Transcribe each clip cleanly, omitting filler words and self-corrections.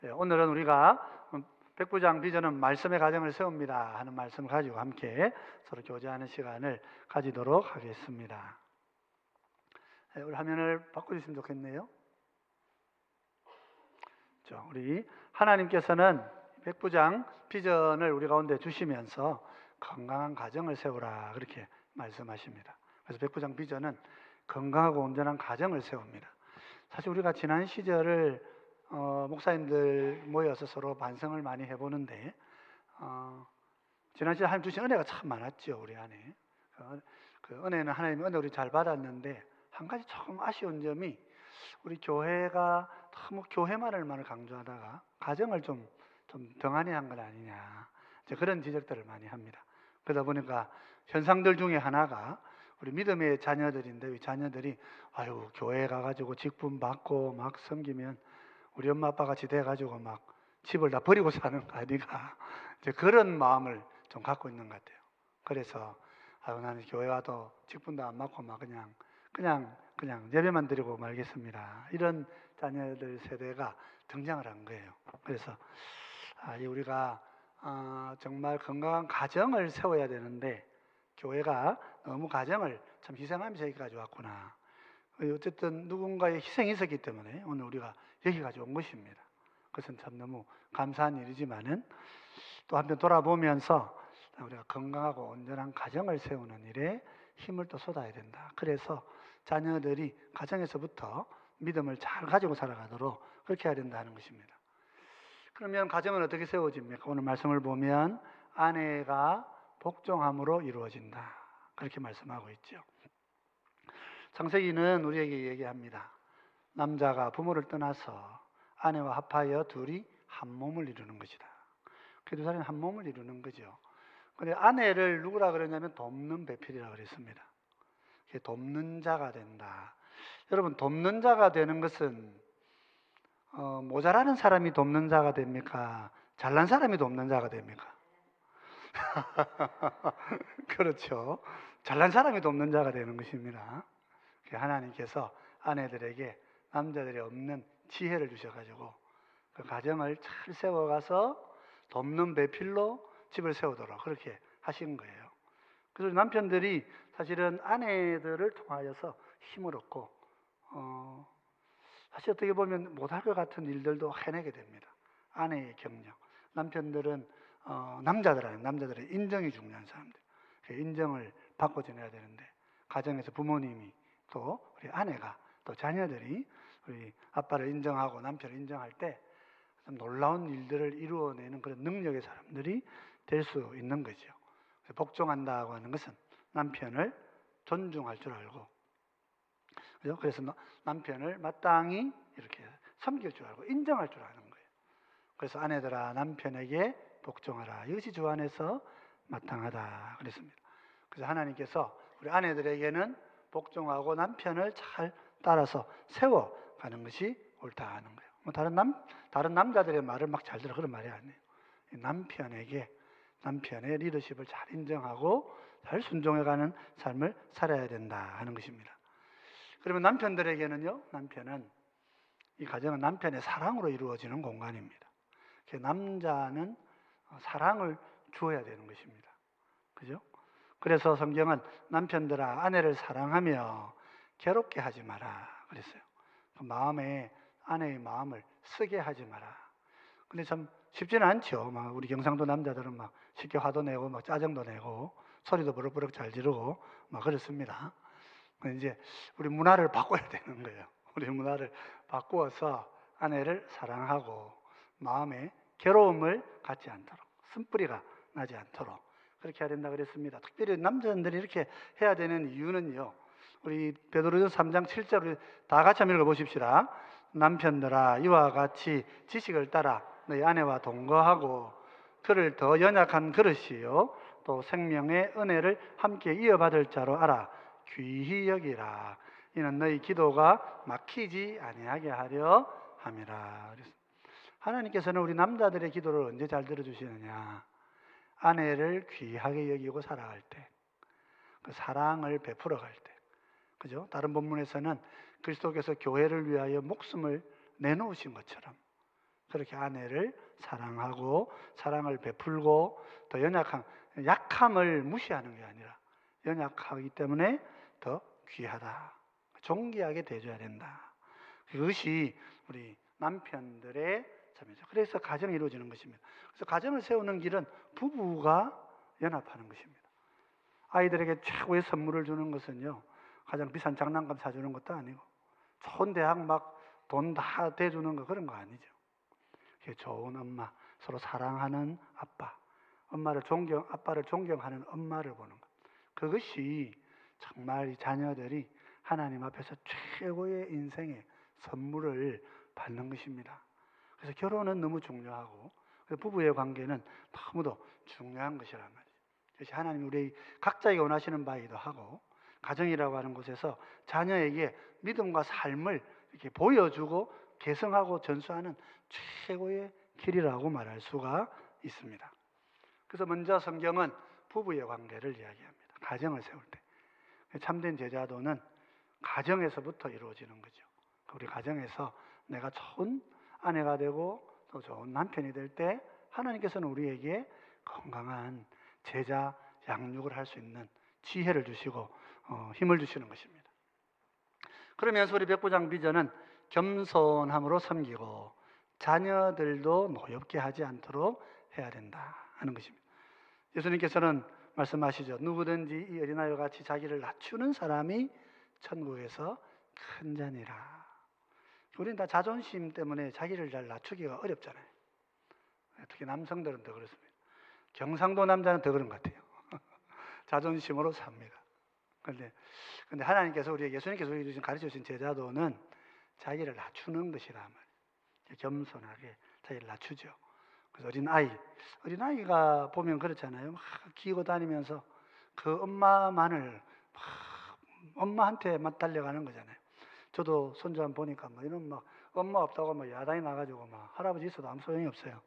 네, 오늘은 우리가 백부장 비전은 말씀의 가정을 세웁니다 하는 말씀을 가지고 함께 서로 교제하는 시간을 가지도록 하겠습니다. 네, 우리 화면을 바꿔주시면 좋겠네요. 우리 하나님께서는 백부장 비전을 우리 가운데 주시면서 건강한 가정을 세우라 그렇게 말씀하십니다. 그래서 백부장 비전은 건강하고 온전한 가정을 세웁니다. 사실 우리가 지난 시절을 목사님들 모여서 서로 반성을 많이 해보는데 지난 시절 하나님 주신 은혜가 참 많았죠. 우리 안에 그 은혜는 하나님의 은혜 우리 잘 받았는데 한 가지 조금 아쉬운 점이 우리 교회가 너무 교회만을 강조하다가 가정을 좀 등한히 한 건 아니냐 이제 그런 지적들을 많이 합니다. 그러다 보니까 현상들 중에 하나가 우리 믿음의 자녀들인데 이 자녀들이 아유 교회 가가지고 직분 받고 막 섬기면 우리 엄마 아빠 같이 돼가지고 막 집을 다 버리고 사는 거 아니가 이제 그런 마음을 좀 갖고 있는 것 같아요. 그래서 아유 나는 교회 와도 직분도 안 맡고 막 그냥 예배만 드리고 말겠습니다. 이런 자녀들 세대가 등장을 한 거예요. 그래서 우리가 정말 건강한 가정을 세워야 되는데 교회가 너무 가정을 참 희생하면서 여기까지 왔구나. 어쨌든 누군가의 희생이 있었기 때문에 오늘 우리가 여기까지 온 것입니다. 그것은 참 너무 감사한 일이지만은 또 한편 돌아보면서 우리가 건강하고 온전한 가정을 세우는 일에 힘을 또 쏟아야 된다. 그래서 자녀들이 가정에서부터 믿음을 잘 가지고 살아가도록 그렇게 해야 된다는 것입니다. 그러면 가정은 어떻게 세워집니까? 오늘 말씀을 보면 아내가 복종함으로 이루어진다. 그렇게 말씀하고 있죠. 창세기는 우리에게 얘기합니다. 남자가 부모를 떠나서 아내와 합하여 둘이 한 몸을 이루는 것이다. 그 두 사람이 한 몸을 이루는 거죠. 근데 아내를 누구라 그러냐면 돕는 배필이라 그랬습니다. 돕는 자가 된다. 여러분 돕는 자가 되는 것은 모자라는 사람이 돕는 자가 됩니까? 잘난 사람이 돕는 자가 됩니까? 그렇죠. 잘난 사람이 돕는 자가 되는 것입니다. 하나님께서 아내들에게 남자들이 없는 지혜를 주셔가지고 그 가정을 잘 세워가서 돕는 배필로 집을 세우도록 그렇게 하신 거예요. 그래서 남편들이 사실은 아내들을 통하여서 힘을 얻고 사실 어떻게 보면 못할 것 같은 일들도 해내게 됩니다. 아내의 격려. 남편들은 남자들의 인정이 중요한 사람들. 인정을 받고 지내야 되는데 가정에서 부모님이 또 우리 아내가 또 자녀들이 우리 아빠를 인정하고 남편을 인정할 때 놀라운 일들을 이루어내는 그런 능력의 사람들이 될 수 있는 거죠. 복종한다고 하는 것은 남편을 존중할 줄 알고, 그래서 남편을 마땅히 이렇게 섬길 줄 알고 인정할 줄 아는 거예요. 그래서 아내들아 남편에게 복종하라. 이것이 주 안에서 마땅하다 그랬습니다. 그래서 하나님께서 우리 아내들에게는 복종하고 남편을 잘 따라서 세워가는 것이 옳다 하는 거예요. 다른 남자들의 말을 막 잘 들어 그런 말이 아니에요. 남편의 리더십을 잘 인정하고 잘 순종해가는 삶을 살아야 된다 하는 것입니다. 그러면 남편들에게는요, 이 가정은 남편의 사랑으로 이루어지는 공간입니다. 남자는 사랑을 주어야 되는 것입니다. 그죠? 그래서 성경은 남편들아 아내를 사랑하며 괴롭게 하지 마라 그랬어요. 아내의 마음을 쓰게 하지 마라. 근데 참 쉽지는 않죠. 우리 경상도 남자들은 쉽게 화도 내고 짜증도 내고 소리도 버럭버럭 잘 지르고 그렇습니다. 이제 우리 문화를 바꿔야 되는 거예요. 우리 문화를 바꾸어서 아내를 사랑하고 마음에 괴로움을 갖지 않도록, 쓴뿌리가 나지 않도록 그렇게 해야 된다 그랬습니다. 특별히 남자들이 이렇게 해야 되는 이유는요, 우리 베드로전서 3장 7절 다 같이 한번 읽어보십시다. 남편들아 이와 같이 지식을 따라 너희 아내와 동거하고 그를 더 연약한 그릇이요 또 생명의 은혜를 함께 이어받을 자로 알아 귀히 여기라. 이는 너희 기도가 막히지 아니하게 하려 함이라. 하나님께서는 우리 남자들의 기도를 언제 잘 들어주시느냐? 아내를 귀하게 여기고 살아갈 때, 그 사랑을 베풀어 갈 때, 그죠? 다른 본문에서는 그리스도께서 교회를 위하여 목숨을 내놓으신 것처럼 그렇게 아내를 사랑하고 사랑을 베풀고 또 약함을 무시하는 게 아니라 연약하기 때문에 더 귀하다. 존귀하게 대줘야 된다. 그것이 우리 남편들의 삶이죠. 그래서 가정이 이루어지는 것입니다. 그래서 가정을 세우는 길은 부부가 연합하는 것입니다. 아이들에게 최고의 선물을 주는 것은요, 가장 비싼 장난감 사주는 것도 아니고 좋은 대학 막 돈 다 대주는 거 그런 거 아니죠. 좋은 엄마, 서로 사랑하는 아빠, 아빠를 존경하는 엄마를 보는 것. 그것이 정말 이 자녀들이 하나님 앞에서 최고의 인생의 선물을 받는 것입니다. 그래서 결혼은 너무 중요하고 부부의 관계는 너무도 중요한 것이란 말이죠. 그래서 하나님 우리 각자에게 원하시는 바이기도 하고 가정이라고 하는 곳에서 자녀에게 믿음과 삶을 이렇게 보여주고 개성하고 전수하는 최고의 길이라고 말할 수가 있습니다. 그래서 먼저 성경은 부부의 관계를 이야기합니다. 가정을 세울 때. 참된 제자도는 가정에서부터 이루어지는 거죠. 우리 가정에서 내가 좋은 아내가 되고 또 좋은 남편이 될 때 하나님께서는 우리에게 건강한 제자 양육을 할 수 있는 지혜를 주시고 힘을 주시는 것입니다. 그러면서 우리 백부장 비전은 겸손함으로 섬기고 자녀들도 노엽게 하지 않도록 해야 된다 하는 것입니다. 예수님께서는 말씀하시죠. 누구든지 이 어린아이와 같이 자기를 낮추는 사람이 천국에서 큰 자니라. 우리는 다 자존심 때문에 자기를 잘 낮추기가 어렵잖아요. 특히 남성들은 더 그렇습니다. 경상도 남자는 더 그런 것 같아요. 자존심으로 삽니다. 그런데 하나님께서 예수님께서 우리에게 가르쳐 주신 제자도는 자기를 낮추는 것이라 말이에요. 겸손하게 자기를 낮추죠. 그래서 어린아이가 보면 그렇잖아요. 막 기고 다니면서 그 엄마한테만 달려가는 거잖아요. 저도 손주 한 보니까 이런 엄마 없다고 야단이 나가지고 할아버지 있어도 아무 소용이 없어요.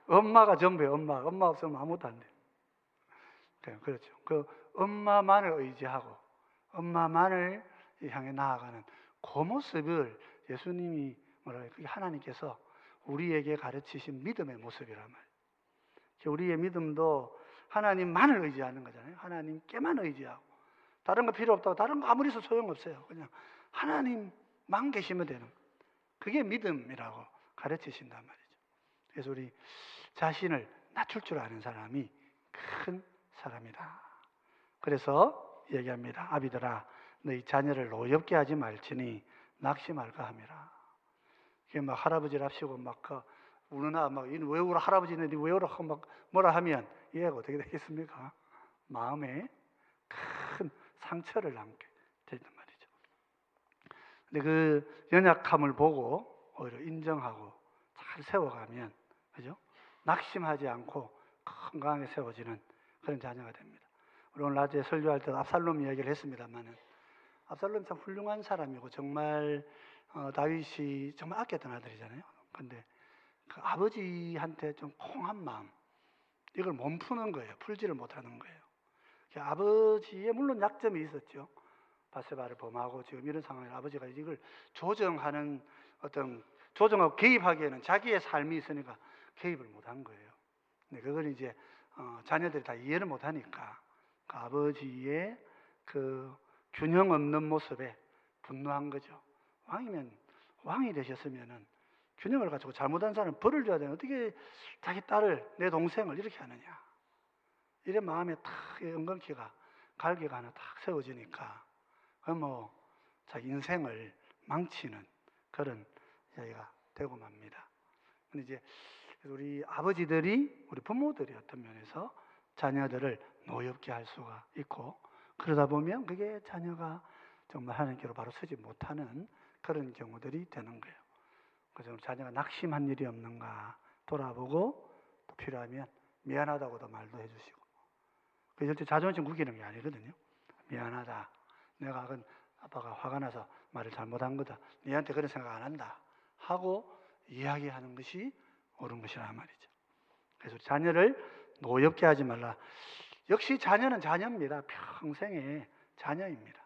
엄마가 전부예요. 엄마 없으면 아무것도 안 돼요. 그렇죠. 그 엄마만을 의지하고 엄마만을 향해 나아가는 그 모습을 예수님이 하나님께서 우리에게 가르치신 믿음의 모습이란 말이에요. 우리의 믿음도 하나님만을 의지하는 거잖아요. 하나님께만 의지하고 다른 거 필요 없다고 다른 거 아무리 있어도 소용없어요. 그냥 하나님만 계시면 되는 거예요. 그게 믿음이라고 가르치신단 말이죠. 그래서 우리 자신을 낮출 줄 아는 사람이 큰 사람이다. 그래서 얘기합니다. 아비들아 너희 자녀를 노엽게 하지 말지니 낙심할까 함이라. 이게 할아버지랍시고 우는 왜 울어 할아버지는 왜 울어 하고 뭐라 하면 얘가 어떻게 되겠습니까? 마음에 큰 상처를 남게 된단 말이죠. 근데 그 연약함을 보고 오히려 인정하고 잘 세워가면 그죠? 낙심하지 않고 건강하게 세워지는 그런 자녀가 됩니다. 우리 오늘 낮에 설교할 때 압살롬 이야기를 했습니다만은 압살롬 참 훌륭한 사람이고 정말 다윗이 정말 아꼈던 아들이잖아요. 근데 그 아버지한테 좀 콩한 마음 이걸 못 푸는 거예요. 풀지를 못하는 거예요. 아버지의 물론 약점이 있었죠. 바세바를 범하고 지금 이런 상황에 아버지가 이걸 조정하고 개입하기에는 자기의 삶이 있으니까 개입을 못한 거예요. 근데 그걸 이제 자녀들이 다 이해를 못하니까 그 아버지의 그 균형 없는 모습에 분노한 거죠. 왕이 되셨으면은 균형을 가지고 잘못한 사람은 벌을 줘야 되는 어떻게 자기 딸을 내 동생을 이렇게 하느냐. 이런 마음에 탁 은근키가 갈기가 하나 탁 세워지니까 자기 인생을 망치는 그런 이야기가 되고 맙니다. 근데 이제 우리 아버지들이 우리 부모들이 어떤 면에서 자녀들을 노엽게 할 수가 있고 그러다 보면 그게 자녀가 정말 하나님께로 바로 서지 못하는 그런 경우들이 되는 거예요. 그래서 자녀가 낙심한 일이 없는가 돌아보고 또 필요하면 미안하다고도 말도 해주시고 그게 절대 자존심 구기는 게 아니거든요. 미안하다. 내가 아빠가 화가 나서 말을 잘못한 거다. 니한테 그런 생각 안 한다. 하고 이야기하는 것이 옳은 것이란 말이죠. 그래서 자녀를 노엽게 하지 말라. 역시 자녀는 자녀입니다. 평생의 자녀입니다.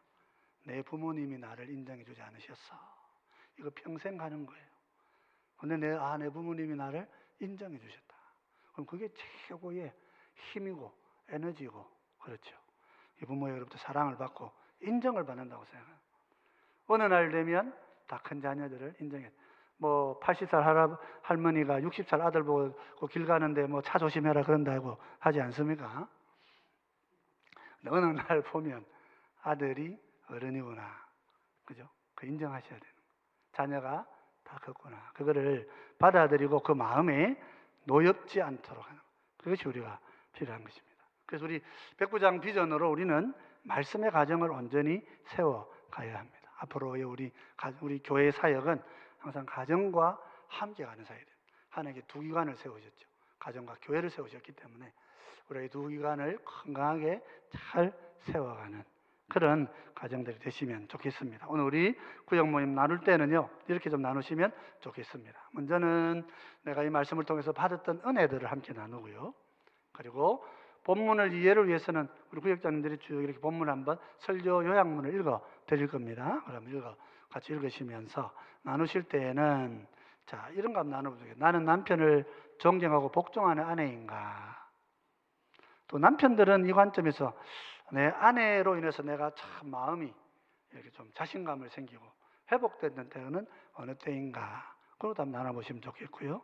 내 부모님이 나를 인정해 주지 않으셨어. 이거 평생 가는 거예요. 근데 내 부모님이 나를 인정해 주셨다. 그럼 그게 최고의 힘이고 에너지고, 그렇죠. 이 부모에게로부터 사랑을 받고 인정을 받는다고 생각해요. 어느 날 되면 다 큰 자녀들을 인정해. 뭐 80살 할머니가 60살 아들 보고 길 가는데 뭐 차 조심해라 그런다고 하지 않습니까? 어느 날 보면 아들이 어른이구나, 그죠? 그 인정하셔야 되는 거예요. 자녀가 다 컸구나. 그거를 받아들이고 그 마음에 노엽지 않도록 하는, 그것이 우리가 필요한 것입니다. 그래서 우리 백부장 비전으로 우리는 말씀의 가정을 온전히 세워 가야 합니다. 앞으로의 우리 교회 사역은 항상 가정과 함께 가는 사역이에요. 하나님께 두 기관을 세우셨죠. 가정과 교회를 세우셨기 때문에 우리 두 기관을 건강하게 잘 세워가는 그런 가정들이 되시면 좋겠습니다. 오늘 우리 구역 모임 나눌 때는요, 이렇게 좀 나누시면 좋겠습니다. 먼저는 내가 이 말씀을 통해서 받았던 은혜들을 함께 나누고요. 그리고 본문을 이해를 위해서는 우리 구역장님들이 쭉 이렇게 본문 한번 설교 요약문을 읽어 드릴 겁니다. 그럼 같이 읽으시면서 나누실 때에는 자, 이런 거 한번 나눠보세요. 나는 남편을 존경하고 복종하는 아내인가? 또 남편들은 이 관점에서 내 아내로 인해서 내가 참 마음이 이렇게 좀 자신감을 생기고 회복됐던 때는 어느 때인가? 그것도 한번 나눠보시면 좋겠고요.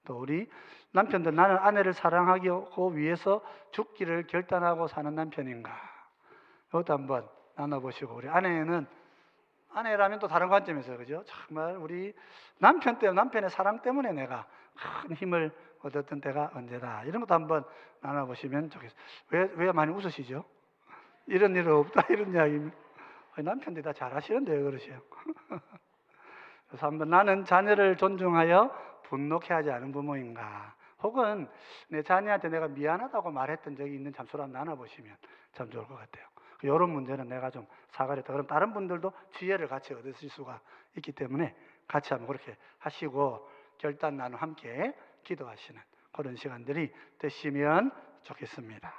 또 우리 남편들, 나는 아내를 사랑하기 위해서 죽기를 결단하고 사는 남편인가? 이것도 한번 나눠보시고, 우리 아내라면 또 다른 관점에서, 그죠? 정말 우리 남편의 사랑 때문에 내가 큰 힘을 얻었던 때가 언제다. 이런 것도 한번 나눠보시면 좋겠어요. 왜 많이 웃으시죠? 이런 일 없다, 이런 이야기입니다. 남편들이 다 잘하시는데 왜 그러세요? 그래서 한번 나는 자녀를 존중하여 분노케 하지 않은 부모인가? 혹은 내 자녀한테 내가 미안하다고 말했던 적이 있는 잠수를 한번 나눠보시면 참 좋을 것 같아요. 이런 문제는 내가 좀 사과를 했다. 그럼 다른 분들도 지혜를 같이 얻으실 수가 있기 때문에 같이 한번 그렇게 하시고 결단 나누 함께 기도하시는 그런 시간들이 되시면 좋겠습니다.